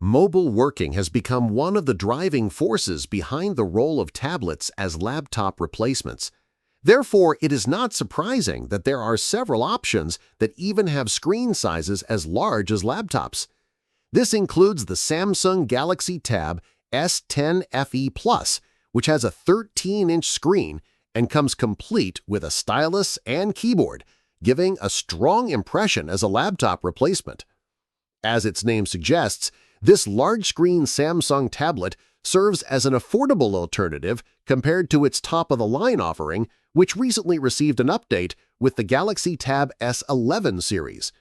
Mobile working has become one of the driving forces behind the role of tablets as laptop replacements. Therefore, it is not surprising that there are several options that even have screen sizes as large as laptops. This includes the Samsung Galaxy Tab S10 FE Plus, which has a 13-inch screen and comes complete with a stylus and keyboard, giving a strong impression as a laptop replacement. As its name suggests, this large-screen Samsung tablet serves as an affordable alternative compared to its top-of-the-line offering, which recently received an update with the Galaxy Tab S11 series.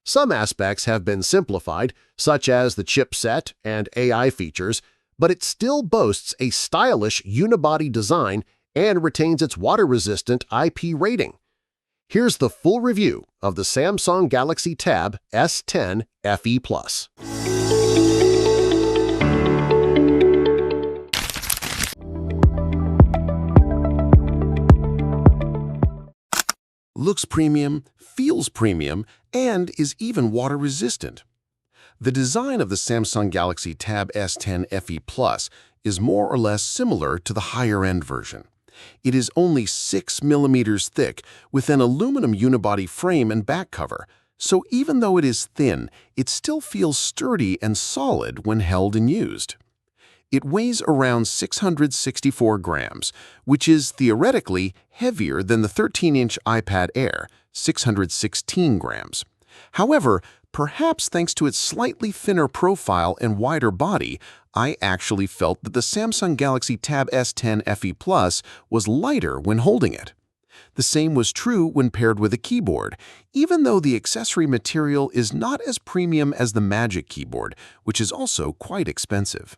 Some aspects have been simplified, such as the chipset and AI features, but it still boasts a stylish unibody design and retains its water-resistant IP rating. Here's the full review of the Samsung Galaxy Tab S10 FE Plus. Looks premium, feels premium, and is even water-resistant. The design of the Samsung Galaxy Tab S10 FE Plus is more or less similar to the higher-end version. It is only 6 mm thick with an aluminum unibody frame and back cover, so even though it is thin, it still feels sturdy and solid when held and used. It weighs around 664 grams, which is theoretically heavier than the 13-inch iPad Air, 616 grams. However, perhaps thanks to its slightly thinner profile and wider body, I actually felt that the Samsung Galaxy Tab S10 FE Plus was lighter when holding it. The same was true when paired with a keyboard, even though the accessory material is not as premium as the Magic Keyboard, which is also quite expensive.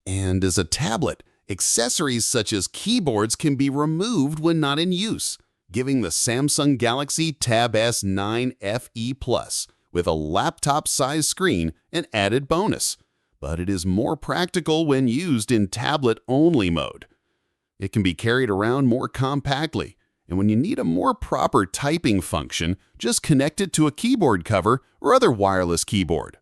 And as a tablet, accessories such as keyboards can be removed when not in use, giving the Samsung Galaxy Tab S9 FE Plus with a laptop-sized screen an added bonus. But it is more practical when used in tablet-only mode. It can be carried around more compactly, and when you need a more proper typing function, just connect it to a keyboard cover or other wireless keyboard.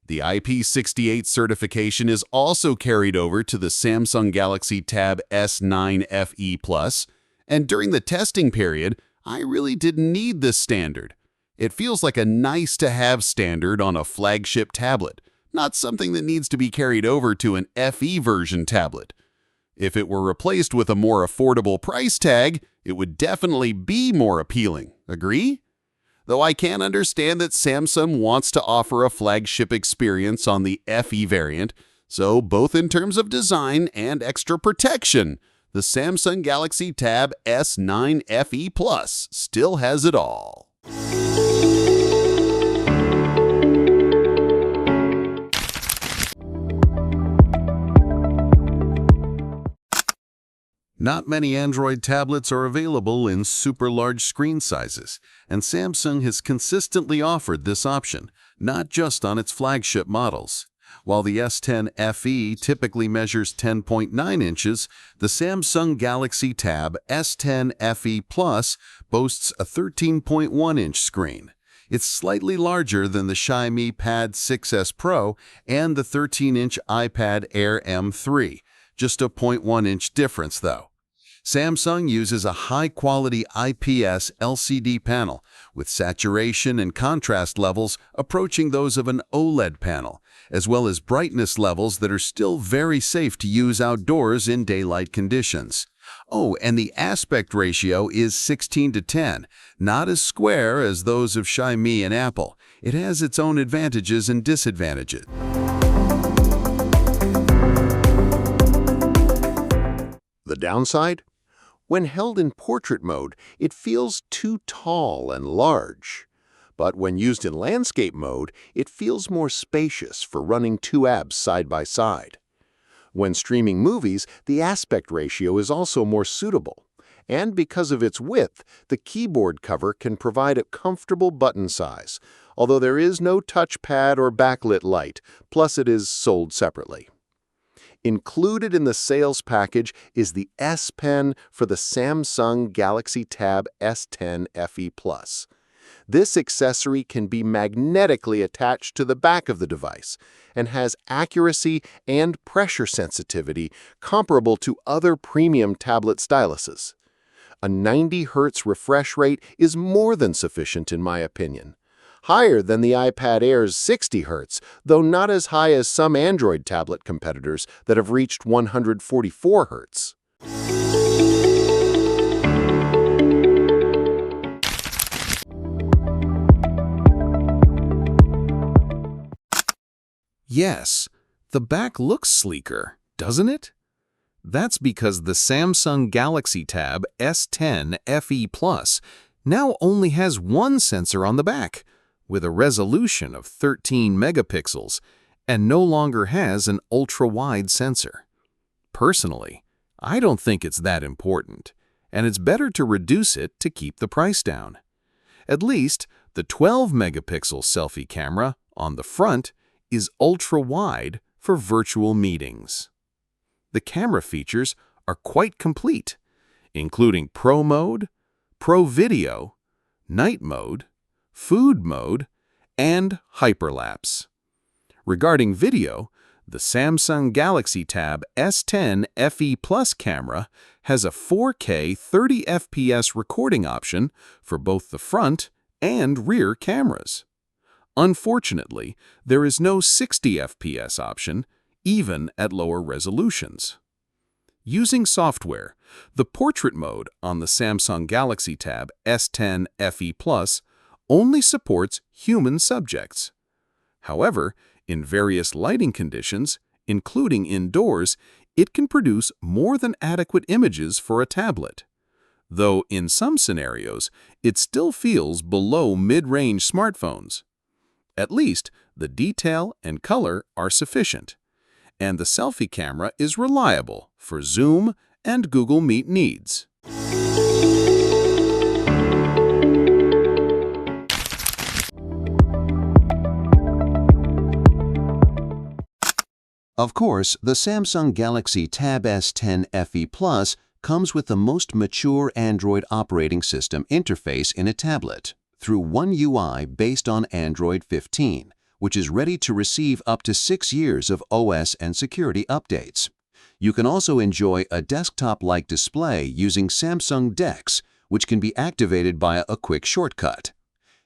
The IP68 certification is also carried over to the Samsung Galaxy Tab S9 FE Plus, and during the testing period, I really didn't need this standard. It feels like a nice-to-have standard on a flagship tablet, not something that needs to be carried over to an FE version tablet. If it were replaced with a more affordable price tag, it would definitely be more appealing. Agree? Though I can understand that Samsung wants to offer a flagship experience on the FE variant, so both in terms of design and extra protection, the Samsung Galaxy Tab S9 FE Plus still has it all. Not many Android tablets are available in super large screen sizes, and Samsung has consistently offered this option, not just on its flagship models. While the S10 FE typically measures 10.9 inches, the Samsung Galaxy Tab S10 FE Plus boasts a 13.1-inch screen. It's slightly larger than the Xiaomi Pad 6s Pro and the 13-inch iPad Air M3, just a 0.1-inch difference though. Samsung uses a high-quality IPS LCD panel with saturation and contrast levels approaching those of an OLED panel, as well as brightness levels that are still very safe to use outdoors in daylight conditions. Oh, and the aspect ratio is 16:10, not as square as those of Xiaomi and Apple. It has its own advantages and disadvantages. The downside? When held in portrait mode, it feels too tall and large. But when used in landscape mode, it feels more spacious for running two apps side by side. When streaming movies, the aspect ratio is also more suitable. And because of its width, the keyboard cover can provide a comfortable button size, although there is no touchpad or backlit light, plus it is sold separately. Included in the sales package is the S Pen for the Samsung Galaxy Tab S10 FE Plus. This accessory can be magnetically attached to the back of the device and has accuracy and pressure sensitivity comparable to other premium tablet styluses. A 90 Hz refresh rate is more than sufficient in my opinion. Higher than the iPad Air's 60 Hz, though not as high as some Android tablet competitors that have reached 144 Hz. Yes, the back looks sleeker, doesn't it? That's because the Samsung Galaxy Tab S10 FE Plus now only has one sensor on the back, with a resolution of 13 megapixels, and no longer has an ultra-wide sensor. Personally, I don't think it's that important, and it's better to reduce it to keep the price down. At least, the 12-megapixel selfie camera on the front is ultra-wide for virtual meetings. The camera features are quite complete, including Pro Mode, Pro Video, Night Mode, Food Mode, and Hyperlapse. Regarding video, the Samsung Galaxy Tab S10 FE Plus camera has a 4K 30 FPS recording option for both the front and rear cameras. Unfortunately, there is no 60 FPS option, even at lower resolutions. Using software, the portrait mode on the Samsung Galaxy Tab S10 FE Plus only supports human subjects. However, in various lighting conditions, including indoors, it can produce more than adequate images for a tablet. Though in some scenarios, it still feels below mid-range smartphones. At least, the detail and color are sufficient, and the selfie camera is reliable for Zoom and Google Meet needs. Of course, the Samsung Galaxy Tab S10 FE Plus comes with the most mature Android operating system interface in a tablet through One UI based on Android 15, which is ready to receive up to 6 years of OS and security updates. You can also enjoy a desktop-like display using Samsung DeX, which can be activated by a quick shortcut.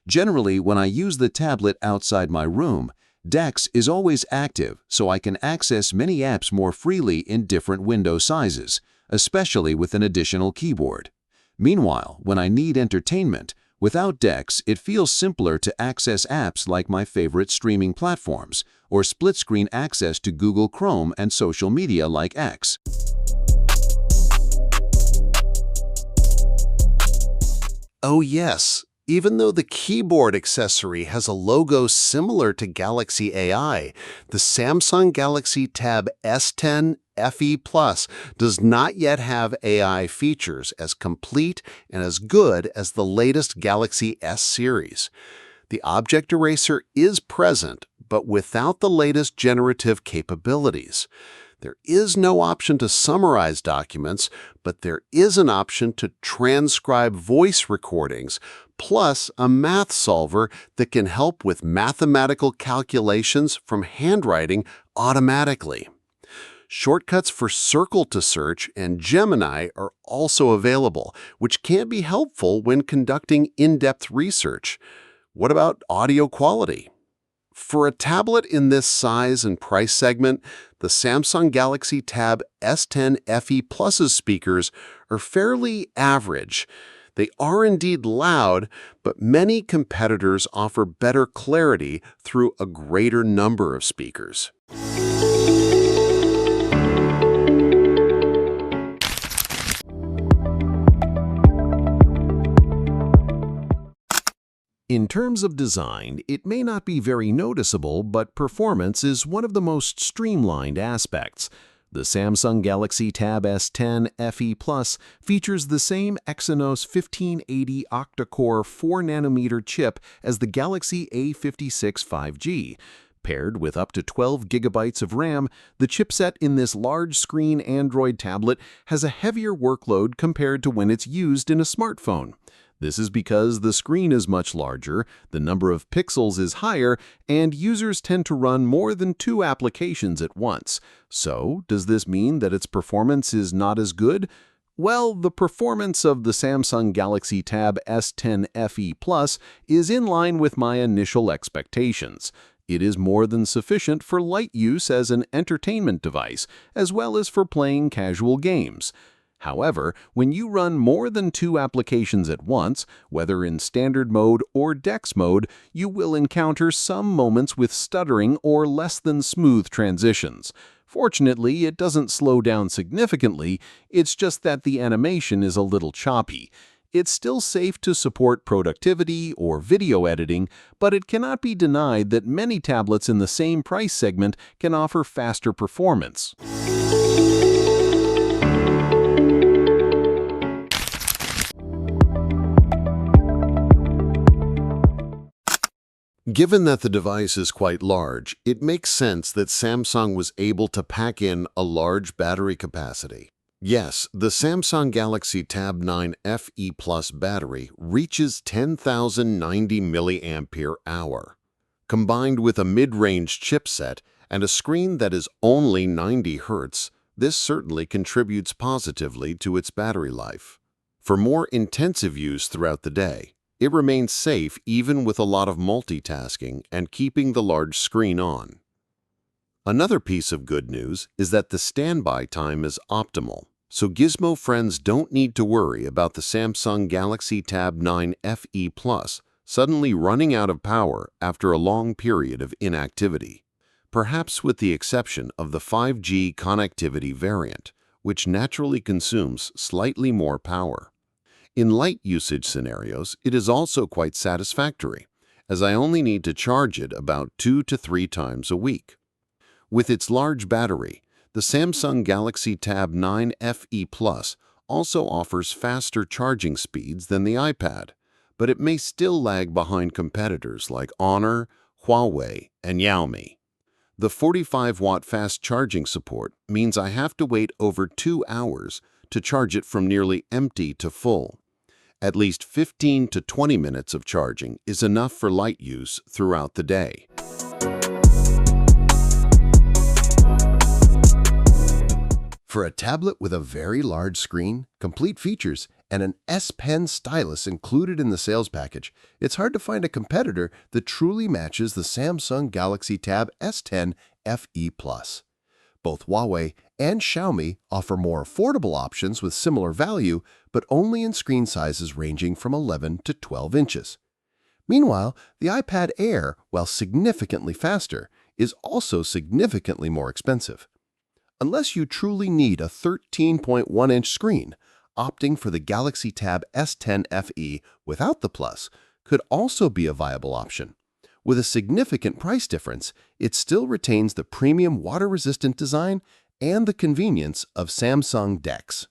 Generally, when I use the tablet outside my room, DeX is always active, so I can access many apps more freely in different window sizes, especially with an additional keyboard. Meanwhile, when I need entertainment, without DeX, it feels simpler to access apps like my favorite streaming platforms, or split-screen access to Google Chrome and social media like X. Oh yes, even though the keyboard accessory has a logo similar to Galaxy AI, the Samsung Galaxy Tab S10 FE Plus does not yet have AI features as complete and as good as the latest Galaxy S series. The object eraser is present, but without the latest generative capabilities. There is no option to summarize documents, but there is an option to transcribe voice recordings, plus a math solver that can help with mathematical calculations from handwriting automatically. Shortcuts for Circle to Search and Gemini are also available, which can be helpful when conducting in-depth research. What about audio quality? For a tablet in this size and price segment, the Samsung Galaxy Tab S10 FE Plus's speakers are fairly average. They are indeed loud, but many competitors offer better clarity through a greater number of speakers. In terms of design, it may not be very noticeable, but performance is one of the most streamlined aspects. The Samsung Galaxy Tab S10 FE Plus features the same Exynos 1580 octa-core 4nm chip as the Galaxy A56 5G, Paired with up to 12 gigabytes of RAM, the chipset in this large-screen Android tablet has a heavier workload compared to when it's used in a smartphone. This is because the screen is much larger, the number of pixels is higher, and users tend to run more than 2 applications at once. So, does this mean that its performance is not as good? Well, the performance of the Samsung Galaxy Tab S10 FE Plus is in line with my initial expectations. It is more than sufficient for light use as an entertainment device, as well as for playing casual games. However, when you run more than 2 applications at once, whether in standard mode or DeX mode, you will encounter some moments with stuttering or less than smooth transitions. Fortunately, it doesn't slow down significantly, it's just that the animation is a little choppy. It's still safe to support productivity or video editing, but it cannot be denied that many tablets in the same price segment can offer faster performance. Given that the device is quite large, it makes sense that Samsung was able to pack in a large battery capacity. Yes, the Samsung Galaxy Tab 9 FE Plus battery reaches 10,090 mAh. Combined with a mid-range chipset and a screen that is only 90 Hz, this certainly contributes positively to its battery life. For more intensive use throughout the day, it remains safe even with a lot of multitasking and keeping the large screen on. Another piece of good news is that the standby time is optimal, so Gizmo friends don't need to worry about the Samsung Galaxy Tab 9 FE Plus suddenly running out of power after a long period of inactivity, perhaps with the exception of the 5G connectivity variant, which naturally consumes slightly more power. In light usage scenarios, it is also quite satisfactory, as I only need to charge it about 2 to 3 times a week. With its large battery, the Samsung Galaxy Tab 9 FE Plus also offers faster charging speeds than the iPad, but it may still lag behind competitors like Honor, Huawei, and Xiaomi. The 45-watt fast charging support means I have to wait over 2 hours to charge it from nearly empty to full. At least 15 to 20 minutes of charging is enough for light use throughout the day. For a tablet with a very large screen, complete features, and an S Pen stylus included in the sales package, it's hard to find a competitor that truly matches the Samsung Galaxy Tab S10 FE Plus. Both Huawei and Xiaomi offer more affordable options with similar value, but only in screen sizes ranging from 11 to 12 inches. Meanwhile, the iPad Air, while significantly faster, is also significantly more expensive. Unless you truly need a 13.1-inch screen, opting for the Galaxy Tab S10 FE without the Plus could also be a viable option. With a significant price difference, it still retains the premium water-resistant design and the convenience of Samsung DeX.